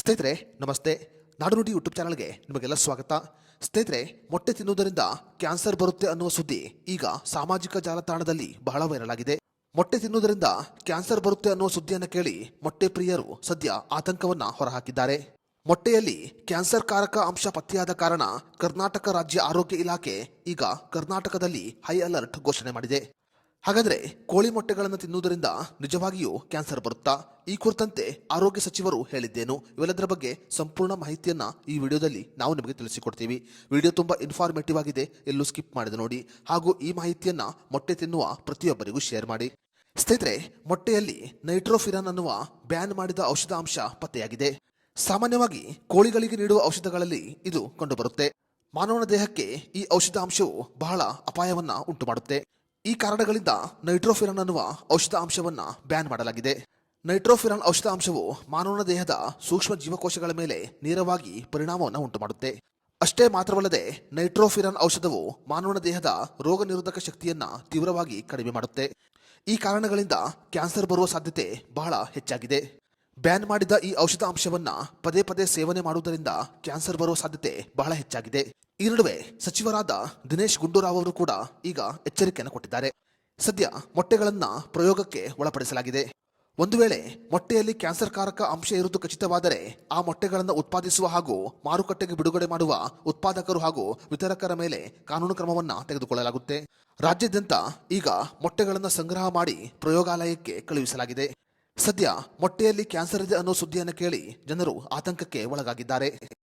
ಸ್ನೇಹಿತರೆ ನಮಸ್ತೆ. ನಾಡುನುಡಿ ಯೂಟ್ಯೂಬ್ ಚಾನಲ್ಗೆ ನಿಮಗೆಲ್ಲ ಸ್ವಾಗತ. ಸ್ನೇಹಿತರೆ, ಮೊಟ್ಟೆ ತಿನ್ನುವುದರಿಂದ ಕ್ಯಾನ್ಸರ್ ಬರುತ್ತೆ ಅನ್ನುವ ಸುದ್ದಿ ಈಗ ಸಾಮಾಜಿಕ ಜಾಲತಾಣದಲ್ಲಿ ಬಹಳ ವೈರಲ್ ಆಗಿದೆ. ಮೊಟ್ಟೆ ತಿನ್ನುವುದರಿಂದ ಕ್ಯಾನ್ಸರ್ ಬರುತ್ತೆ ಅನ್ನುವ ಸುದ್ದಿಯನ್ನು ಕೇಳಿ ಮೊಟ್ಟೆ ಪ್ರಿಯರು ಸದ್ಯ ಆತಂಕವನ್ನ ಹೊರಹಾಕಿದ್ದಾರೆ. ಮೊಟ್ಟೆಯಲ್ಲಿ ಕ್ಯಾನ್ಸರ್ ಕಾರಕ ಅಂಶ ಪತ್ತೆಯಾದ ಕಾರಣ ಕರ್ನಾಟಕ ರಾಜ್ಯ ಆರೋಗ್ಯ ಇಲಾಖೆ ಈಗ ಕರ್ನಾಟಕದಲ್ಲಿ ಹೈ ಅಲರ್ಟ್ ಘೋಷಣೆ ಮಾಡಿದೆ. ಹಾಗಾದ್ರೆ ಕೋಳಿ ಮೊಟ್ಟೆಗಳನ್ನು ತಿನ್ನುವುದರಿಂದ ನಿಜವಾಗಿಯೂ ಕ್ಯಾನ್ಸರ್ ಬರುತ್ತಾ? ಈ ಕುರಿತಂತೆ ಆರೋಗ್ಯ ಸಚಿವರು ಹೇಳಿದ್ದೇನು? ಇವೆಲ್ಲದರ ಬಗ್ಗೆ ಸಂಪೂರ್ಣ ಮಾಹಿತಿಯನ್ನ ಈ ವಿಡಿಯೋದಲ್ಲಿ ನಾವು ನಿಮಗೆ ತಿಳಿಸಿಕೊಡ್ತೀವಿ. ವಿಡಿಯೋ ತುಂಬಾ ಇನ್ಫಾರ್ಮೇಟಿವ್ ಆಗಿದೆ, ಎಲ್ಲೂ ಸ್ಕಿಪ್ ಮಾಡಿದೆ ನೋಡಿ. ಹಾಗೂ ಈ ಮಾಹಿತಿಯನ್ನ ಮೊಟ್ಟೆ ತಿನ್ನುವ ಪ್ರತಿಯೊಬ್ಬರಿಗೂ ಶೇರ್ ಮಾಡಿ. ಸ್ನೇಹಿತರೆ, ಮೊಟ್ಟೆಯಲ್ಲಿ ನೈಟ್ರೋಫಿರಾನ್ ಅನ್ನುವ ಬ್ಯಾನ್ ಮಾಡಿದ ಔಷಧಾಂಶ ಪತ್ತೆಯಾಗಿದೆ. ಸಾಮಾನ್ಯವಾಗಿ ಕೋಳಿಗಳಿಗೆ ನೀಡುವ ಔಷಧಗಳಲ್ಲಿ ಇದು ಕಂಡುಬರುತ್ತೆ. ಮಾನವನ ದೇಹಕ್ಕೆ ಈ ಔಷಧಾಂಶವು ಬಹಳ ಅಪಾಯವನ್ನ ಉಂಟು ಮಾಡುತ್ತೆ. ಈ ಕಾರಣಗಳಿಂದ ನೈಟ್ರೋಫಿರಾನ್ ಅನ್ನುವ ಔಷಧಾಂಶವನ್ನ ಬ್ಯಾನ್ ಮಾಡಲಾಗಿದೆ. ನೈಟ್ರೋಫಿರಾನ್ ಔಷಧಾಂಶವು ಮಾನವನ ದೇಹದ ಸೂಕ್ಷ್ಮ ಜೀವಕೋಶಗಳ ಮೇಲೆ ನೇರವಾಗಿ ಪರಿಣಾಮವನ್ನು ಉಂಟು ಮಾಡುತ್ತೆ. ಅಷ್ಟೇ ಮಾತ್ರವಲ್ಲದೆ ನೈಟ್ರೋಫಿರಾನ್ ಔಷಧವು ಮಾನವನ ದೇಹದ ರೋಗ ನಿರೋಧಕ ಶಕ್ತಿಯನ್ನ ತೀವ್ರವಾಗಿ ಕಡಿಮೆ ಮಾಡುತ್ತೆ. ಈ ಕಾರಣಗಳಿಂದ ಕ್ಯಾನ್ಸರ್ ಬರುವ ಸಾಧ್ಯತೆ ಬಹಳ ಹೆಚ್ಚಾಗಿದೆ. ಬ್ಯಾನ್ ಮಾಡಿದ ಈ ಔಷಧಾಂಶವನ್ನ ಪದೇ ಪದೇ ಸೇವನೆ ಮಾಡುವುದರಿಂದ ಕ್ಯಾನ್ಸರ್ ಬರುವ ಸಾಧ್ಯತೆ ಬಹಳ ಹೆಚ್ಚಾಗಿದೆ. ಈ ನಡುವೆ ಸಚಿವರಾದ ದಿನೇಶ್ ಗುಂಡೂರಾವ್ ಅವರು ಕೂಡ ಈಗ ಎಚ್ಚರಿಕೆಯನ್ನು ಕೊಟ್ಟಿದ್ದಾರೆ. ಸದ್ಯ ಮೊಟ್ಟೆಗಳನ್ನ ಪ್ರಯೋಗಕ್ಕೆ ಒಳಪಡಿಸಲಾಗಿದೆ. ಒಂದು ವೇಳೆ ಮೊಟ್ಟೆಯಲ್ಲಿ ಕ್ಯಾನ್ಸರ್ ಕಾರಕ ಅಂಶ ಇರುವುದು ಖಚಿತವಾದರೆ ಆ ಮೊಟ್ಟೆಗಳನ್ನು ಉತ್ಪಾದಿಸುವ ಹಾಗೂ ಮಾರುಕಟ್ಟೆಗೆ ಬಿಡುಗಡೆ ಮಾಡುವ ಉತ್ಪಾದಕರು ಹಾಗೂ ವಿತರಕರ ಮೇಲೆ ಕಾನೂನು ಕ್ರಮವನ್ನ ತೆಗೆದುಕೊಳ್ಳಲಾಗುತ್ತೆ. ರಾಜ್ಯಾದ್ಯಂತ ಈಗ ಮೊಟ್ಟೆಗಳನ್ನು ಸಂಗ್ರಹ ಮಾಡಿ ಪ್ರಯೋಗಾಲಯಕ್ಕೆ ಕಳುಹಿಸಲಾಗಿದೆ. ಸದ್ಯ ಮೊಟ್ಟೆಯಲ್ಲಿ ಕ್ಯಾನ್ಸರ್ ಇದೆ ಅನ್ನೋ ಸುದ್ದಿಯನ್ನು ಕೇಳಿ ಜನರು ಆತಂಕಕ್ಕೆ ಒಳಗಾಗಿದ್ದಾರೆ.